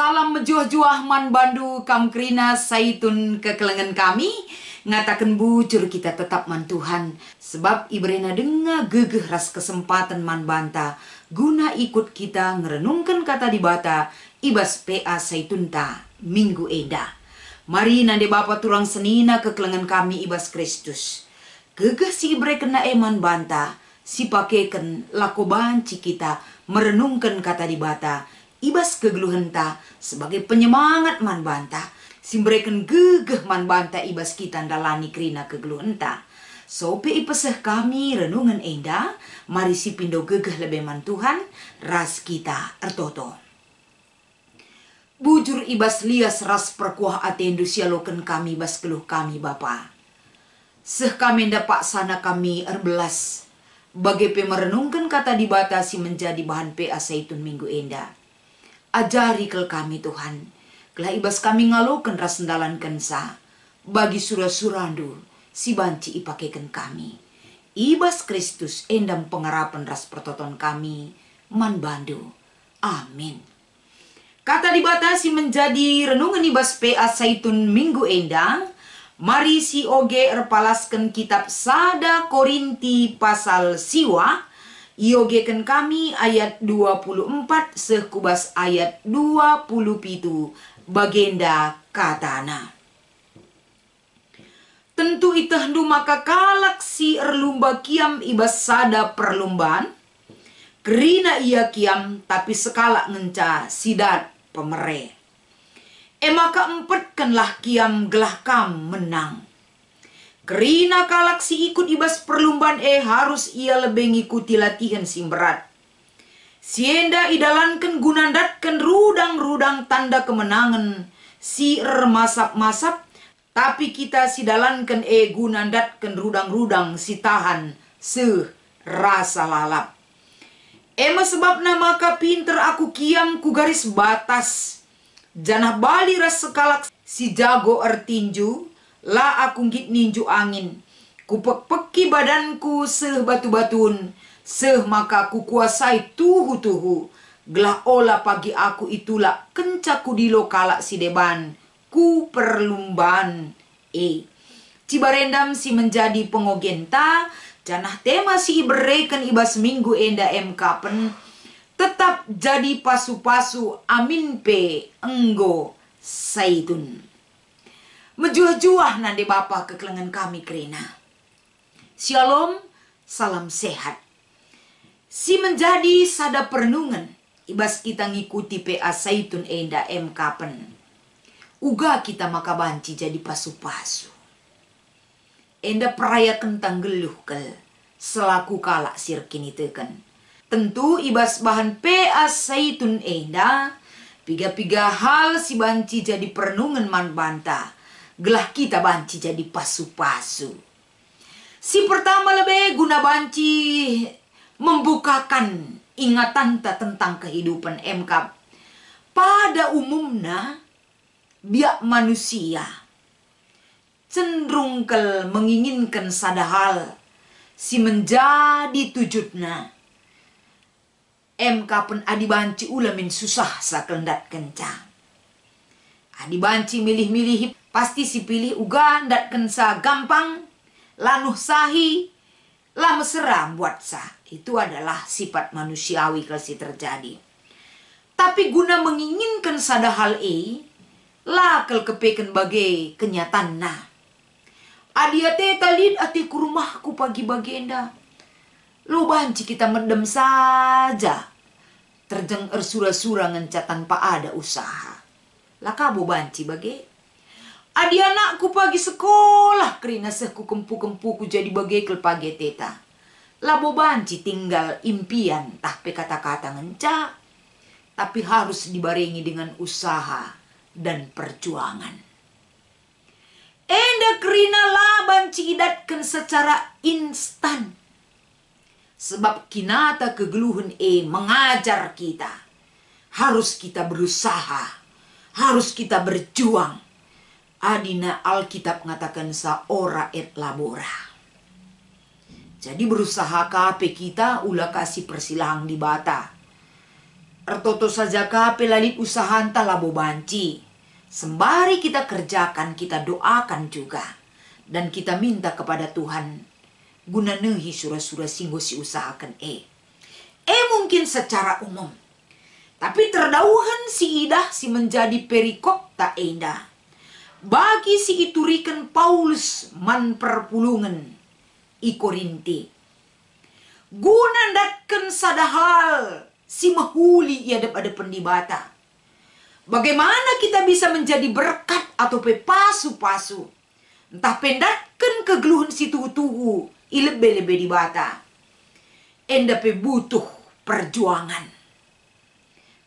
Salam mejuah-juah man bandu kam krina saitun kekelengan kami. Ngatakan bujur kita tetap man Tuhan. Sebab ibrena denga gegeh ras kesempatan man banta. Guna ikut kita ngerenungkan kata di bata. Ibas PA saitun ta minggu eda. Mari nande Bapa turang senina kekelengan kami ibas Kristus. Gegeh si ibre kena eman banta. Si pakeken lako banci kita merenungkan kata di bata. Ibas kegeluhenta sebagai penyemangat man banta. Simbrekan gegeh man banta ibas kita ndalani krina kegeluhenta. Sope ipeseh kami renungan enda. Mari si pindo gegeh lebih man Tuhan. Ras kita ertoto. Bujur ibas lias ras perkuah atendu sialoken kami bas keluh kami Bapa. Seh kami dapak sana kami erbelas. Bagai merenungkan kata dibatasi menjadi bahan PA saitun minggu enda. Ajari kel kami Tuhan. Kelah ibas kami ngaloken ras sendalan kensa. Bagi surah-surandu si banci ipakekan kami. Ibas Kristus endam pengarapan ras pertoton kami. Man bandu. Amin. Kata dibatasi menjadi renungan ibas PA saitun minggu endang. Mari si oge erpalaskan kitab Sada Korinti pasal siwa. Iogekan kami ayat 24 sekubas ayat 27 bagenda katana. Tentu itahdu maka kalak si erlumba kiam ibas sada perlumbaan. Kerina ia kiam tapi sekala ngenca sidat pemere. Maka empetkanlah kiam gelah kam menang. Kerina kalak si ikut ibas perlumbaan harus ia lebih ngikuti latihan si berat. Sienda idalankan gunandatkan rudang-rudang tanda kemenangan. Si masap-masap. Tapi kita si dalankan gunandatkan rudang-rudang si tahan rasa lalap. Sebab nama ka pinter aku kiam ku garis batas. Janah bali ras sekalak si jago ertinju. La aku ngit ninju angin. Kupek-peki badanku seh batu-batun. Seh maka ku kuasai tuhu-tuhu. Gelah olah pagi aku itulah kencaku di lokala si deban. Ku perlumbaan. Cibarendam si menjadi pengogenta. Janah tema si ibereken ibas minggu enda MK-pen. Tetap jadi pasu-pasu amin pe enggo saitun. Mejuah-juah nande Bapa kekelengan kami kerina. Shalom, salam sehat. Si menjadi sada perenungan. Ibas kita ngikuti PA saitun enda MK-pen. Uga kita maka banci jadi pasu-pasu. Enda peraya kentang geluh kel. Selaku kalak sirkini teken. Tentu ibas bahan PA saitun enda. Piga-piga hal si banci jadi perenungan man banta. Gelah kita banci jadi pasu-pasu. Si pertama lebih guna banci membukakan ingatan tentang kehidupan MK. Pada umumnya biak manusia cenderung menginginkan sada hal si menjadi tujutna. MK pen adi banci ulamin susah sakendat kencang. Adi banci milih-milih pasti si pilih uga ndat kensa gampang, lanuh sahi, lah meseram buat sah. Itu adalah sifat manusiawi kalau si terjadi. Tapi guna menginginkan sada hal lah kel kepeken bagai kenyataan nah. Adiate talid ati ku rumahku pagi bagenda. Lu banci kita mendem saja. Terjeng ersura-sura ngenca tanpa ada usaha. Lah kabo banci bagai. Adi anakku pagi sekolah kerina sehku kempu-kempuku jadi bagaikel pagi teta. Labo banci tinggal impian tah pe kata-kata ngenca. Tapi harus dibarengi dengan usaha dan perjuangan. Enda kerina lah banci idatkan secara instan. Sebab kinata kegeluhan mengajar kita. Harus kita berusaha. Harus kita berjuang. Adina Alkitab mengatakan ora et labora. Jadi berusaha kape kita ulah kasih persilahang di bata. Ertoto saja kape lalit usahanta labo banci. Sembari kita kerjakan, kita doakan juga. Dan kita minta kepada Tuhan, guna nehi surah-surah singgo si usahakan mungkin secara umum. Tapi terdauhan si idah si menjadi perikop tak indah. Bagi si iturikan Paulus man perpulungan i Korinti. Guna datkan sadahal si mahuli ia ada pendibata. Bagaimana kita bisa menjadi berkat atau pasu-pasu. Entah pendatkan kegeluhan si tuhu-tuhu ilebe-lebe di bata. Enda butuh perjuangan.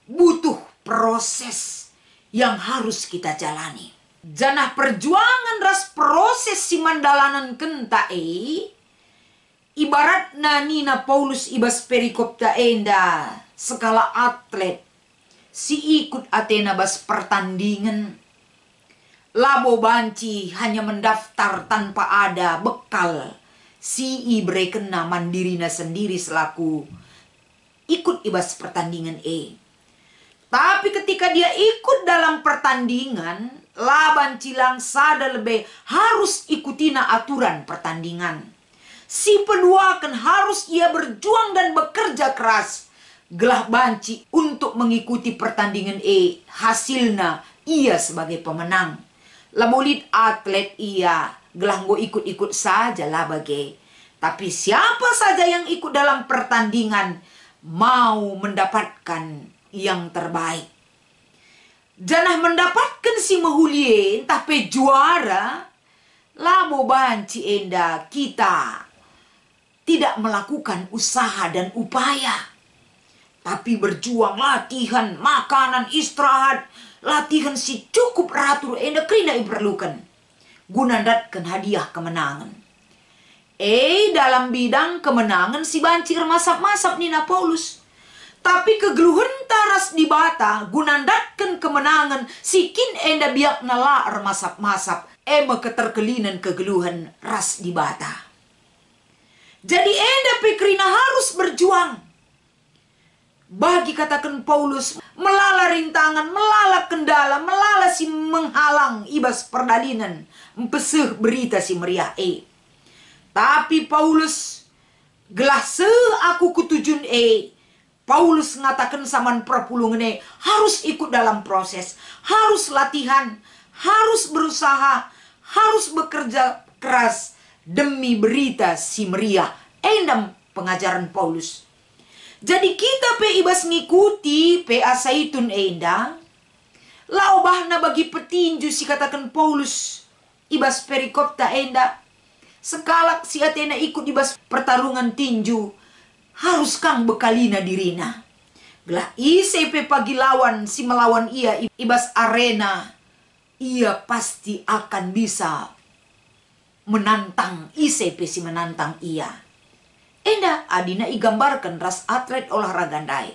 Butuh proses yang harus kita jalani. Janah perjuangan ras proses si mandalanan kenta ibarat nina Paulus ibas perikop ta enda skala atlet si ikut Athena bas pertandingan. Labo banci hanya mendaftar tanpa ada bekal. Si ibre kena mandirina sendiri selaku ikut ibas pertandingan Tapi ketika dia ikut dalam pertandingan, laban cilang sada lebih harus ikutina aturan pertandingan. Si pedua kan harus ia berjuang dan bekerja keras. Gelah banci untuk mengikuti pertandingan hasilnya ia sebagai pemenang. Lamulit atlet ia gelah go ikut-ikut saja lah bagai. Tapi siapa saja yang ikut dalam pertandingan mau mendapatkan yang terbaik. Janah mendapatkan si mahulie tapi juara. Labo banci enda kita tidak melakukan usaha dan upaya. Tapi berjuang latihan, makanan, istirahat. Latihan si cukup ratur enda krina diperlukan. Guna datkan hadiah kemenangan. Dalam bidang kemenangan si banci masap-masap Nina Paulus. Tapi kegeluhan taras di bata gunandatkan kemenangan sikin enda biak nala masap-masap. Keterkelinan kegeluhan ras di bata. Jadi enda pekrina harus berjuang. Bagi katakan Paulus, melala rintangan, melala kendala, melala si menghalang ibas perdalinan, empeseh berita si meriah Tapi Paulus, gelah aku kutujun Paulus ngatakan saman perpulungan harus ikut dalam proses, harus latihan, harus berusaha, harus bekerja keras demi berita si meriah. Endam pengajaran Paulus. Jadi kita ibas ngikuti asaitun enda. Laubahna bagi petinju si katakan Paulus. Ibas perikop ta enda. Sekalak si Athena ikut ibas pertarungan tinju. Harus kang bekalina dirina. Gelah pagi lawan si melawan ia ibas arena. Ia pasti akan bisa menantang si menantang ia. Enda adina igambarkan ras atlet olahraga ndai.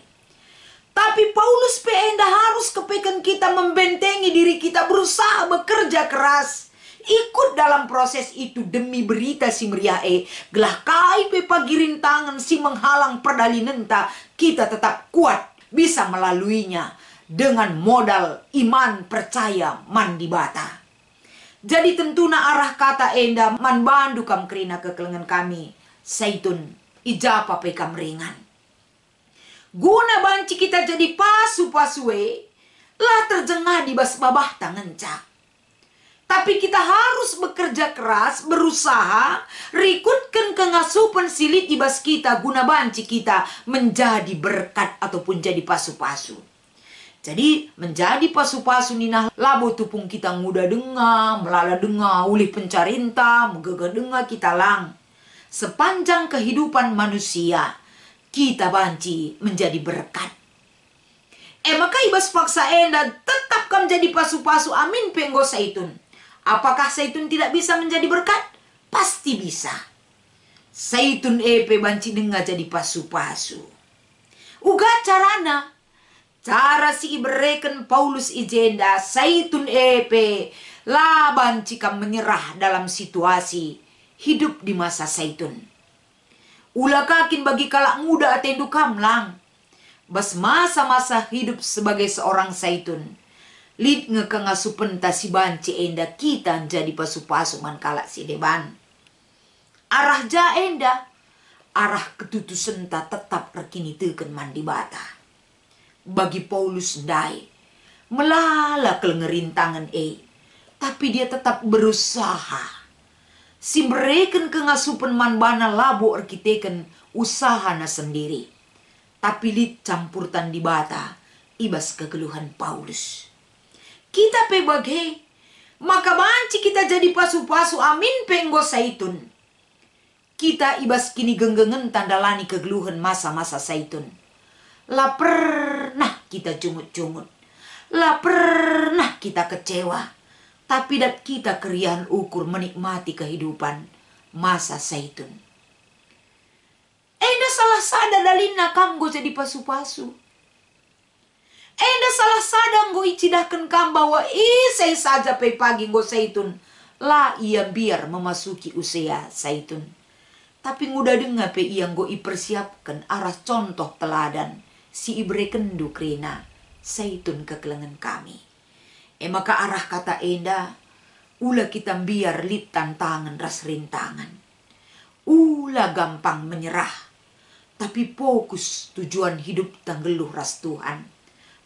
Tapi Paulus enda harus kepekan kita membentengi diri kita, berusaha bekerja keras. Ikut dalam proses itu demi berita si meriah gelah kai pagi rintangan si menghalang perdalinenta, kita tetap kuat bisa melaluinya dengan modal iman percaya man dibata. Jadi tentuna arah kata enda man bandu kam kerina kekelengan kami saitun ijapa pekam ringan. Guna banci kita jadi pasu-pasue lah terjengah di bas babah tanganca. Tapi kita harus bekerja keras, berusaha, rikutkan kengasupan silit di bas kita guna banci kita menjadi berkat ataupun jadi pasu-pasu. Jadi menjadi pasu-pasu nina labo tupung kita muda dengar, melala dengar, ulih pencarinta, megagah dengar kita lang. Sepanjang kehidupan manusia, kita banci menjadi berkat. Maka ibas paksa enda tetap kam jadi pasu-pasu amin penggo saitun. Apakah saitun tidak bisa menjadi berkat? Pasti bisa. Saitun banci dengar jadi pasu-pasu. Uga carana. Cara si ibereken Paulus ijenda saitun lah banci kam menyerah dalam situasi hidup di masa saitun. Ula kakin bagi kalak muda atendu kamlang. Bas masa-masa hidup sebagai seorang Saitun. Lid ngekengasupen ta si banci enda kita jadi pasu-pasu man kalak si deban. Arah ja enda, arah ketutusan ta tetap rekini teken mandi bata. Bagi Paulus ndai, melala kelengerintangan tapi dia tetap berusaha. Si mereka kengasupen man bana labo arkiteken usahana sendiri. Tapi lid campur tandi bata, ibas kegeluhan Paulus. Kita pe bagai, maka banci kita jadi pasu-pasu amin penggo Saitun. Kita ibas kini genggengen tandalani kegeluhan masa-masa Saitun. Lah pernah kita cungut-cungut. Lah pernah kita kecewa. Tapi dat kita kerian ukur menikmati kehidupan masa Saitun. Enda salah sada dalina kam go jadi pasu-pasu. Enda salah sada go icidahkan kam bahwa isai saja pe pagi go Saitun. Lah ia biar memasuki usia Saitun. Tapi nguda dengar pe ia go ipersiapkan arah contoh teladan si ibre kendu krena Saitun kekelengan kami. Maka arah kata enda, ula kita biar lit tantangan ras rintangan. Ula gampang menyerah. Tapi fokus tujuan hidup tanggeluh ras Tuhan.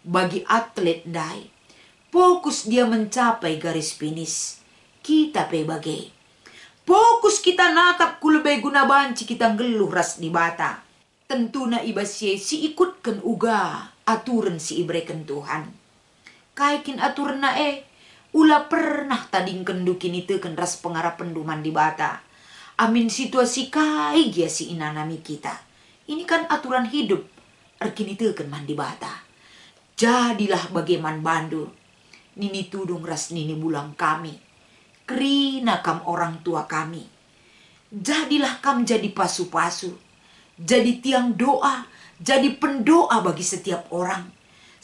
Bagi atlet dai, fokus dia mencapai garis finish. Kita pe bagai. Fokus kita natap kulebe guna banci kita ngeluh ras di bata. Tentuna ibasye si ikutkan uga aturan si ibreken Tuhan. Kaikin aturan na ula pernah tading kendukin itu kan ras pengarap penduman di bata. Amin situasi kai gia si inanami kita. Ini kan aturan hidup. Erkin itu kan mandi bata. Jadilah bagaimana bandu. Nini tudung ras nini bulang kami. Kerina kam orang tua kami. Jadilah kam jadi pasu-pasu. Jadi tiang doa. Jadi pendoa bagi setiap orang.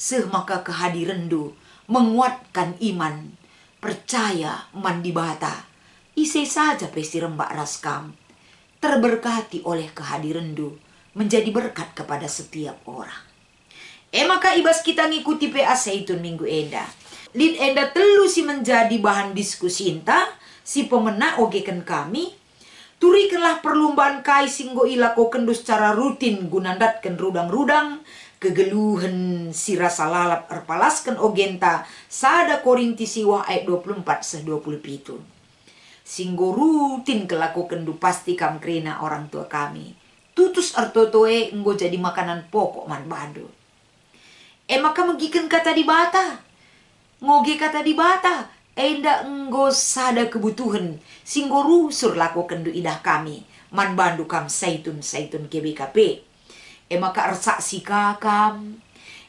Semaka kehadirandu menguatkan iman. Percaya mandi bata. Ise saja pesi rembak raskam. Terberkati oleh kehadirandu. Menjadi berkat kepada setiap orang. Maka ibas kita ngikuti PA Saitun minggu enda. Lid enda telu si menjadi bahan diskusi inta. Si pemenang ogekan kami. Turikanlah perlumbaan kai singgo ilako kendu secara rutin gunandatkan rudang-rudang. Kegeluhan si rasa lalap erpalaskan ogenta. Sada Korinti siwa ayat 24-27. Singgo rutin kelako kendu pasti kam krena orang tua kami. Tutus artotoe enggo jadi makanan pokok man bandu. Maka megikan kata di bata. Ngoge kata di bata. Enda enggo sada kebutuhan. Singgo rusur lako kendu idah kami. Man bandu kam Saitun GBKP. Maka ersaksi kakam.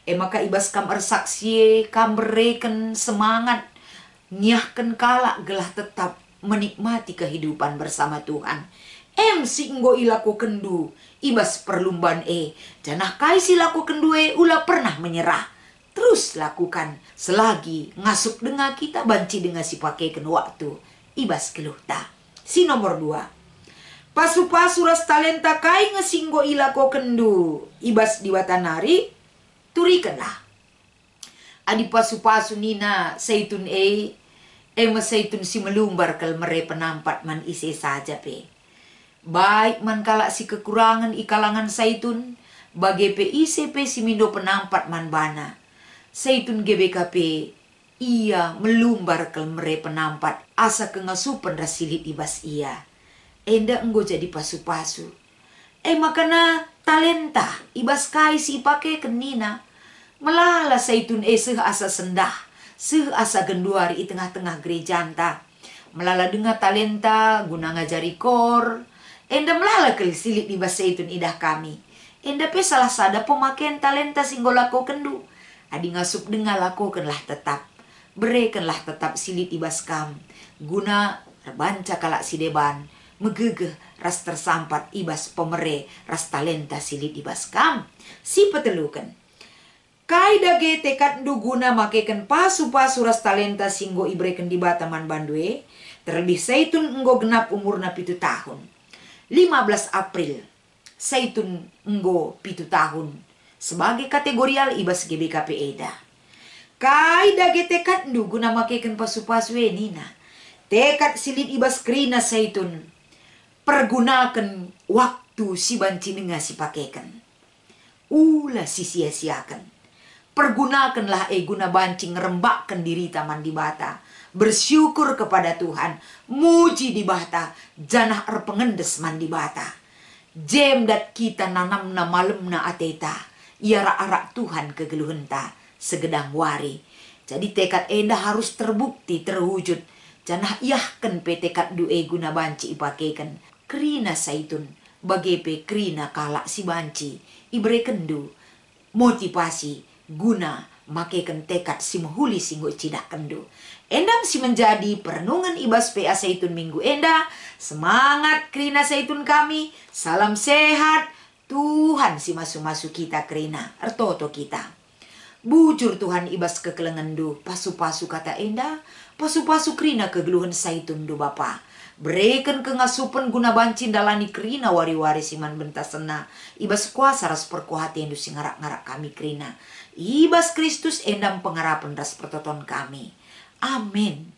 Maka ibas kam ersaksi kam bereken semangat. Nyahkan kalak gelah tetap menikmati kehidupan bersama Tuhan. Si enggo ilako kendu ibas perlumbaan janah kai si laku kendu ula pernah menyerah. Terus lakukan selagi ngasuk denga kita banci dengan si pakaikan waktu ibas keluhta. Si nomor 2. Pasu-pasu ras talenta kai ngesinggo ilako kendu ibas diwatanari turikanlah. Adi pasu-pasu nina Saitun Saitun si melumbar kal mere penampat man ise saja pe. Baik man kalak si kekurangan ikalangan Saitun. Bagi PICP si mindo penampat man bana. Saitun GBKP. Ia melumbar kal mere penampat. Asa kengasupan rasilit ibas ia. Enda enggo jadi pasu-pasu. Makana talenta. Ibas kai si pake kenina. Melala Saitun asa sendah. Asa genduari i tengah-tengah gereja anta. Melala dengar talenta guna ngajari kor. Enda melala kelisilit di bahasa Saitun idah kami. Enda pe salah sada pemakaian talenta singgo lako kendu. Adi ngasup dengar lakokanlah tetap. Berekanlah tetap silit ibas kam. Guna terbanca kalak si deban. Megegeh ras tersampat ibas pemere ras talenta silit ibas kam. Si petelukan. Kai dage tekad ndu guna makaikan pasu-pasu ras talenta singgo ibreken di bataman bandue. Terlebih Saitun enggo genap umurna 7 tahun. 15 April, Saitun enggo 7 tahun. sebagai kategorial ibas GBKP eda. Kai dage tekad ndu guna makeken pasu-pasu nina. Tekad silid ibas krina saitun. Pergunakan waktu si banci nenga si pakeken. Ulah si sia-siakan. Pergunakanlah guna banci ngerembakkan diri taman di bata. Bersyukur kepada Tuhan. Muji di bata. Janah pengendes man di bata. Jem dat kita nanam na malam na ateta. Iara-arak Tuhan kegeluhenta. Segedang wari. Jadi tekad enda harus terbukti terwujud. Janah iyahkan pe tekad due guna banci ipakeken. Krina saitun. Bagepe krina kalak si banci. Ibre kendu. Motivasi guna makeken tekad si mahuli singgo cidak kendu. Endam si menjadi perenungan ibas PA Saitun minggu enda. Semangat krina saitun kami. Salam sehat. Tuhan si masu-masu kita krina. Ertoto kita. Bujur Tuhan ibas kekelengan du. Pasu-pasu kata enda. Pasu-pasu krina kegeluhan saitun du Bapa. Berikan kengasupan guna bancin dalani krina wari-wari siman bentasena. Ibas kuasa ras perkuhati endu singarak-ngarak kami krina. Ibas Kristus endam pengharapan ras pertoton kami. Amin.